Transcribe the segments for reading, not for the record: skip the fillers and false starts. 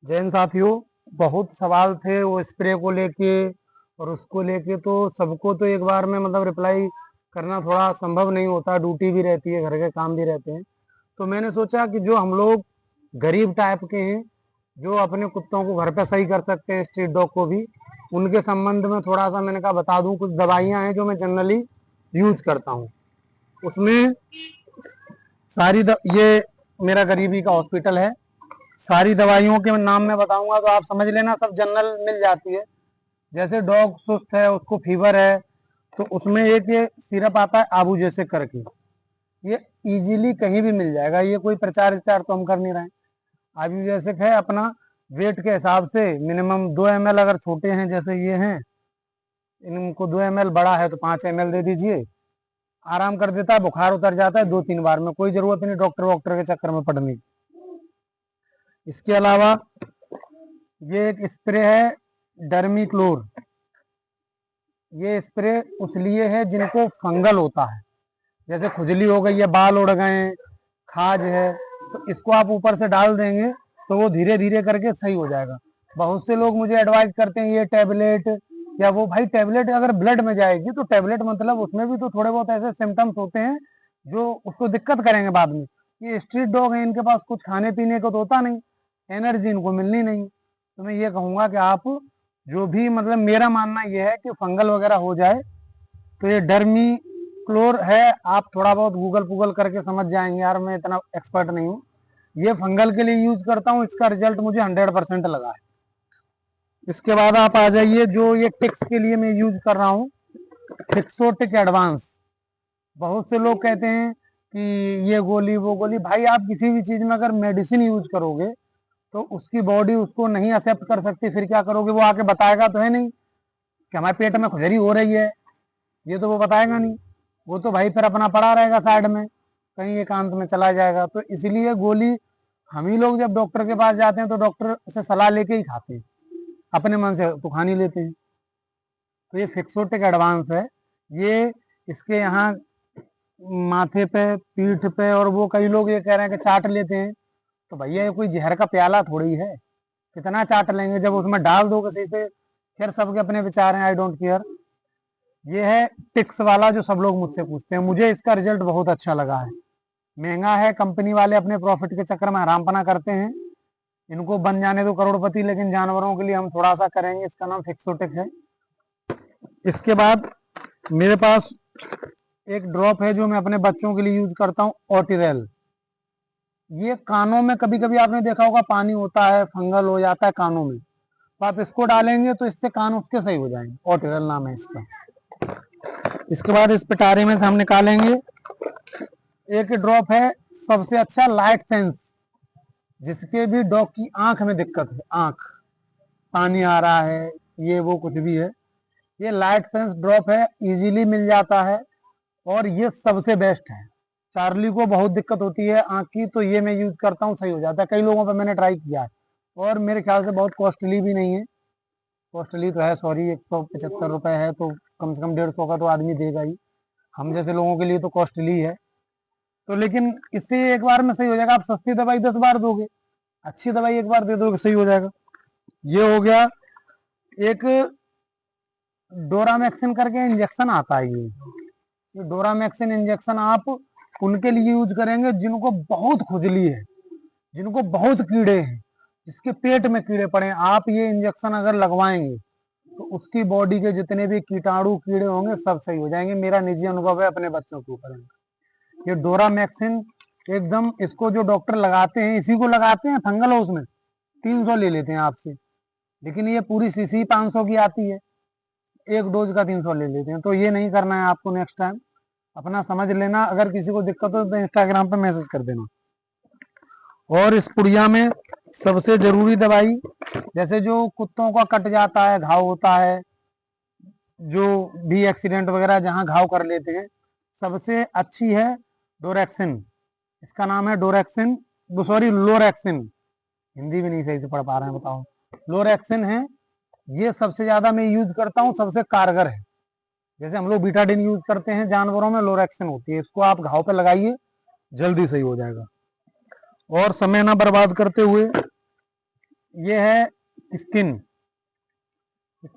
जैन साथियों, बहुत सवाल थे वो स्प्रे को लेके और उसको लेके। तो सबको तो एक बार में मतलब रिप्लाई करना थोड़ा संभव नहीं होता, ड्यूटी भी रहती है, घर के काम भी रहते हैं। तो मैंने सोचा कि जो हम लोग गरीब टाइप के हैं, जो अपने कुत्तों को घर पे सही कर सकते हैं, स्ट्रीट डॉग को भी, उनके संबंध में थोड़ा सा मैंने कहा बता दूं। कुछ दवाइयां हैं जो मैं जनरली यूज करता हूँ। उसमें ये मेरा गरीबी का हॉस्पिटल है। सारी दवाइयों के नाम मैं बताऊंगा तो आप समझ लेना, सब जनरल मिल जाती है। जैसे डॉग सुस्त है, उसको फीवर है, तो उसमें एक ये सिरप आता है आबू जैसे करके। ये इजीली कहीं भी मिल जाएगा, ये कोई प्रचार विचार तो हम कर नहीं रहे हैं। आबू जैसे है अपना वेट के हिसाब से मिनिमम 2 ml, अगर छोटे हैं जैसे ये हैं इनको 2 ml, बड़ा है तो 5 ml दे दीजिए। आराम कर देता है, बुखार उतर जाता है 2-3 बार में, कोई जरूरत नहीं डॉक्टर वॉक्टर के चक्कर में पड़ने की। इसके अलावा ये एक स्प्रे है डर्मीक्लोर। ये स्प्रे उस लिए है जिनको फंगल होता है, जैसे खुजली हो गई है, बाल उड़ गए हैं, खाज है, तो इसको आप ऊपर से डाल देंगे तो वो धीरे धीरे करके सही हो जाएगा। बहुत से लोग मुझे एडवाइस करते हैं ये टैबलेट या वो। भाई टैबलेट अगर ब्लड में जाएगी तो टैबलेट मतलब उसमें भी तो थोड़े बहुत ऐसे सिम्टम्स होते हैं जो उसको दिक्कत करेंगे बाद में। ये स्ट्रीट डॉग है, इनके पास कुछ खाने पीने को तो होता नहीं, एनर्जी इनको मिलनी नहीं। तो मैं ये कहूंगा कि आप जो भी, मतलब मेरा मानना यह है कि फंगल वगैरह हो जाए तो ये डर्मी क्लोर है। आप थोड़ा बहुत गूगल पूगल करके समझ जाएंगे, यार मैं इतना एक्सपर्ट नहीं हूँ। ये फंगल के लिए यूज करता हूँ, इसका रिजल्ट मुझे 100% लगा है। इसके बाद आप आ जाइए, जो ये टिक्स के लिए मैं यूज कर रहा हूँ, फिक्सोटिक एडवांस। बहुत से लोग कहते हैं कि ये गोली वो गोली। भाई आप किसी भी चीज में अगर मेडिसिन यूज करोगे तो उसकी बॉडी उसको नहीं एक्सेप्ट कर सकती, फिर क्या करोगे? वो आके बताएगा तो है नहीं कि हमारे पेट में खुजली हो रही है, ये तो वो बताएगा नहीं। वो तो भाई फिर अपना पड़ा रहेगा साइड में, कहीं एकांत में चला जाएगा। तो इसलिए गोली हम ही लोग जब डॉक्टर के पास जाते हैं तो डॉक्टर से सलाह लेके ही खाते हैं, अपने मन से तो खा नहीं लेते हैं। तो ये फिक्सोटिक एडवांस है। ये इसके यहाँ माथे पे, पीठ पे, और वो कई लोग ये कह रहे हैं कि चाट लेते हैं। तो भैया ये कोई जहर का प्याला थोड़ी है, कितना चाट लेंगे जब उसमें डाल दो किसी से। खैर सबके अपने विचार हैं, आई डोंट केयर। ये है टिक्स वाला जो सब लोग मुझसे पूछते हैं, मुझे इसका रिजल्ट बहुत अच्छा लगा है। महंगा है, कंपनी वाले अपने प्रॉफिट के चक्कर में हरामपना करते हैं। इनको बन जाने दो करोड़पति, लेकिन जानवरों के लिए हम थोड़ा सा करेंगे। इसका नाम फिक्सोटिक है। इसके बाद मेरे पास एक ड्रॉप है जो मैं अपने बच्चों के लिए यूज करता हूँ, ऑटिरेल। ये कानों में, कभी कभी आपने देखा होगा पानी होता है, फंगल हो जाता है कानों में, तो आप इसको डालेंगे तो इससे कान उसके सही हो जाएंगे। ऑटिरेल नाम है इसका। इसके बाद इस पिटारे में से हम निकालेंगे एक ड्रॉप है सबसे अच्छा, लाइट सेंस। जिसके भी डॉग की आंख में दिक्कत है, आंख पानी आ रहा है, ये वो कुछ भी है, ये लाइट सेंस ड्रॉप है, इजीली मिल जाता है और ये सबसे बेस्ट है। चार्ली को बहुत दिक्कत होती है आंख की, तो ये मैं यूज करता हूँ, सही हो जाता है। कई लोगों पर मैंने ट्राई किया है और मेरे ख्याल से बहुत कॉस्टली भी नहीं है। कॉस्टली तो है, सॉरी, 175 रुपए है, तो कम से कम 150 का तो आदमी देगा ही। हम जैसे लोगों के लिए तो कॉस्टली है। तो लेकिन इससे एक बार में सही हो जाएगा। आप सस्ती दवाई 10 बार दोगे, अच्छी दवाई एक बार दे दोगे, सही हो जाएगा। ये हो गया। एक डोरामैक्सिन करके इंजेक्शन आता है, ये डोरामैक्सिन इंजेक्शन आप उनके लिए यूज करेंगे जिनको बहुत खुजली है, जिनको बहुत कीड़े हैं, जिसके पेट में कीड़े पड़े हैं। आप ये इंजेक्शन अगर लगवाएंगे तो उसकी बॉडी के जितने भी कीटाणु कीड़े होंगे सब सही हो जाएंगे। मेरा निजी अनुभव है अपने बच्चों के ऊपर। ये डोरामैक्सिन एकदम, इसको जो डॉक्टर लगाते हैं इसी को लगाते हैं। फंगल हो उसमें 300 ले लेते हैं आपसे, लेकिन ये पूरी शीशी 500 की आती है, एक डोज का 300 ले लेते हैं। तो ये नहीं करना है आपको। नेक्स्ट टाइम अपना समझ लेना, अगर किसी को दिक्कत हो तो इंस्टाग्राम पे मैसेज कर देना। और इस पुड़िया में सबसे जरूरी दवाई, जैसे जो कुत्तों का कट जाता है, घाव होता है, जो भी एक्सीडेंट वगैरह जहां घाव कर लेते हैं, सबसे अच्छी है डोरेक्सिन। इसका नाम है डोरेक्सिन, सॉरी लोरेक्सिन। हिंदी भी नहीं सही से पढ़ पा रहे हैं, बताओ। लोरेक्सिन है, ये सबसे ज्यादा मैं यूज करता हूँ, सबसे कारगर है। जैसे हम लोग बीटाडिन यूज करते हैं जानवरों में, लोरेक्सिन होती है। इसको आप घाव पे लगाइए, जल्दी सही हो जाएगा। और समय ना बर्बाद करते हुए ये है स्किन।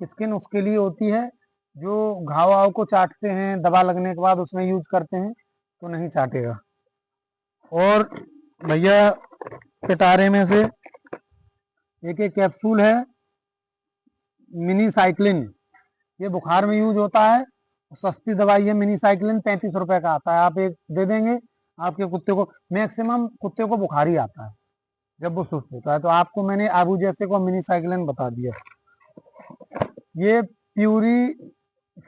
स्किन उसके लिए होती है जो घाव वाव को चाटते हैं, दवा लगने के बाद उसमें यूज करते हैं तो नहीं चाटेगा। और भैया पिटारे में से एक कैप्सूल है मिनी साइक्लिन, ये बुखार में यूज होता है, सस्ती दवाई है। मिनी साइक्लिन 35 रुपए का आता है, आप एक दे देंगे आपके कुत्ते को। मैक्सिमम कुत्ते को बुखार ही आता है जब वो सुस्त होता है, तो आपको मैंने आबू जैसे को मिनी साइक्लिन बता दिया। ये प्यूरी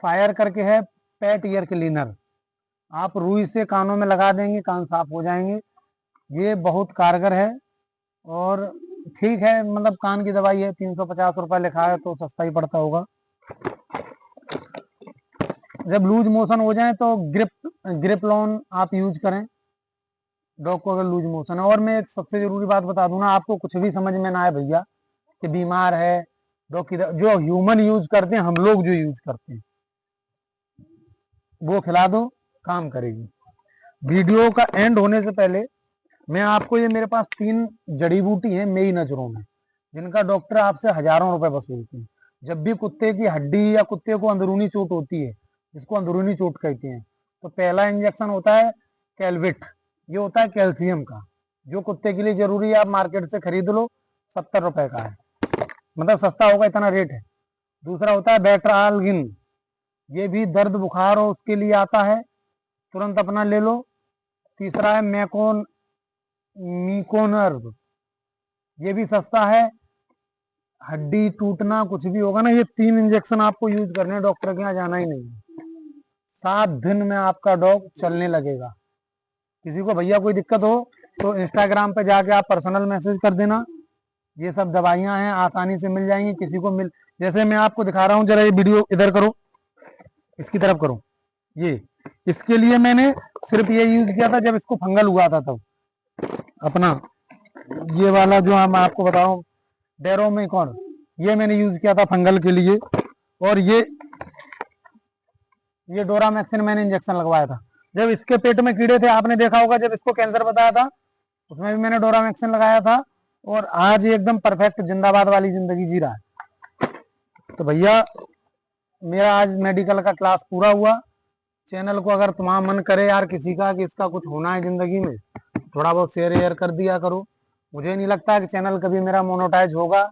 फायर करके है पेट ईयर क्लीनर, आप रुई से कानों में लगा देंगे, कान साफ हो जाएंगे। ये बहुत कारगर है और ठीक है, मतलब कान की दवाई है, 350 रुपये लिखा है तो सस्ता ही पड़ता होगा। जब लूज मोशन हो जाए तो ग्रिप लोन आप यूज करें डॉग को अगर लूज मोशन है। और मैं एक सबसे जरूरी बात बता दूं ना, आपको कुछ भी समझ में ना आए भैया कि बीमार है डॉग की, जो ह्यूमन यूज करते हैं, हम लोग जो यूज करते हैं वो खिला दो, काम करेगी। वीडियो का एंड होने से पहले मैं आपको, ये मेरे पास 3 जड़ी बूटी हैं मेरी नजरों में, जिनका डॉक्टर आपसे हजारों रुपए वसूलते हैं। जब भी कुत्ते की हड्डी या कुत्ते को अंदरूनी चोट होती है, जिसको अंदरूनी चोट कहते हैं, तो पहला इंजेक्शन होता है कैलविट, ये होता है कैल्शियम का, जो कुत्ते के लिए जरूरी है, आप मार्केट से खरीद लो, 70 रुपए का है, मतलब सस्ता होगा इतना रेट है। दूसरा होता है बेट्रालगिन, ये भी दर्द बुखार हो उसके लिए आता है, तुरंत अपना ले लो। तीसरा है मीकोनर्व, ये भी सस्ता है, हड्डी टूटना कुछ भी होगा ना, ये 3 इंजेक्शन आपको यूज करने हैं, डॉक्टर के यहाँ जाना ही नहीं है। 7 दिन में आपका डॉग चलने लगेगा। किसी को भैया कोई दिक्कत हो तो इंस्टाग्राम पे जाके आप पर्सनल मैसेज कर देना, ये सब दवाइयां हैं, आसानी से मिल जाएंगी। किसी को मिल, जैसे मैं आपको दिखा रहा हूँ, जरा ये वीडियो इधर करो, इसकी तरफ करो, ये इसके लिए मैंने सिर्फ ये यूज किया था जब इसको फंगल हुआ था, तब अपना ये वाला जो मैं आपको बताऊं डेरोमिकॉन, ये मैंने यूज किया था फंगल के लिए। और ये डोरामैक्सिन मैंने इंजेक्शन लगवाया था जब इसके पेट में कीड़े थे, आपने देखा होगा जब इसको कैंसर बताया था, उसमें भी मैंने डोरामैक्सिन लगाया था। और आज ये एकदम परफेक्ट जिंदाबाद वाली जिंदगी जी रहा है। तो भैया मेरा आज मेडिकल का क्लास पूरा हुआ। चैनल को अगर तुम्हारा मन करे यार किसी का कि इसका कुछ होना है जिंदगी में, थोड़ा बहुत शेयर कर दिया करो। मुझे नहीं लगता कि चैनल कभी मेरा मोनेटाइज होगा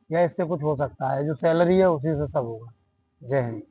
या इससे कुछ हो सकता है, जो सैलरी है उसी से सब होगा। जय हिंद।